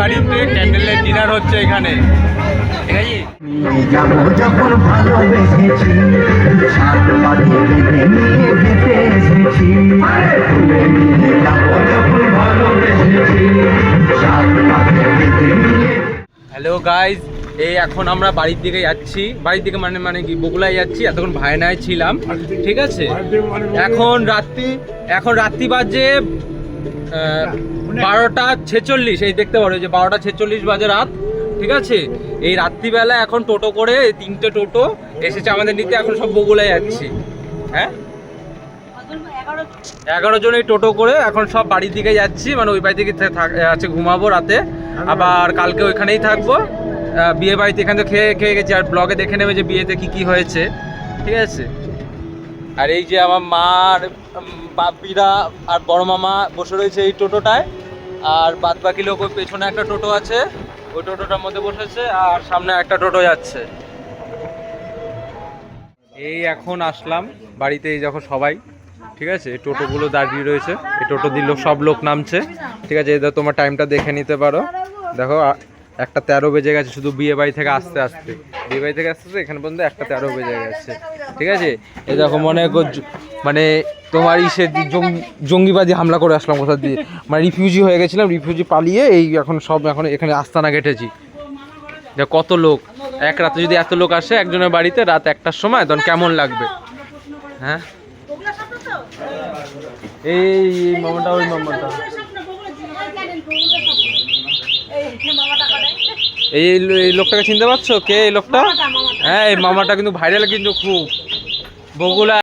বাড়িতে candle light dinner হচ্ছে এখানে, ঠিক আছে? হ্যালো গাইজ, এই এখন আমরা বাড়ির দিকে যাচ্ছি। বাড়ির দিকে মানে কি বগুলায় যাচ্ছি। এতক্ষণ ভায়নায় ছিলাম, ঠিক আছে? এখন রাত্রি বাজে 12:46। এই দেখতে পারো যে 12:46 বাজে রাত, ঠিক আছে? এই রাত্রিবেলা এখন টোটো করে 3টে টোটো এসেছে আমাদের নিতে। এখন সব বগুলায় যাচ্ছি। হ্যাঁ, 11 জন এই টোটো করে এখন সব বাড়ির দিকে যাচ্ছি। মানে ওই বাড়ি থেকে আছে ঘুমাবো রাতে, আবার কালকে ওইখানেই থাকবো। বিয়ে বাড়িতে এখান থেকে খেয়ে গেছি। আর ব্লগে দেখে নেবে যে বিয়েতে কি হয়েছে, ঠিক আছে? আর এই যে আমার মার বাপিরা আর বড় মামা বসে রয়েছে এই টোটোটায়। আর বাদ বাকি লোক ওই পেছনে একটা টোটো আছে, ওই টোটোটার মধ্যে বসেছে। আর সামনে একটা টোটো যাচ্ছে। এই এখন আসলাম বাড়িতে, এই যখন সবাই, ঠিক আছে? এই টোটোগুলো দাঁড়িয়ে রয়েছে, এই টোটো দিল সব লোক নামছে, ঠিক আছে? এটা তোমার টাইমটা দেখে নিতে পারো। দেখো 1:13 বেজে গেছে শুধু বিয়ে বাড়ি থেকে আসতে আসতে। বিয়ে বাড়ি থেকে আসতে এখানে পর্যন্ত 1:13 বেজে গেছে, ঠিক আছে? এই দেখো মানে তোমার জঙ্গিবাদী হামলা করে আসলাম কোথা দিয়ে। মানে রিফিউজি হয়ে গেছিলাম, রিফিউজি পালিয়ে এই এখন এখানে আস্তানা ঘেটেছি। দেখ কত লোক এক রাতে, যদি এত লোক আসে একজনের বাড়িতে রাত 1টার সময়, তখন কেমন লাগবে? হ্যাঁ, এই মামাটা, ওই মামাটা, এই লোকটাকে চিনতে পারছো? কে এই লোকটা? হ্যাঁ, এই মামাটা কিন্তু ভাইরাল, কিন্তু খুব বগুলা।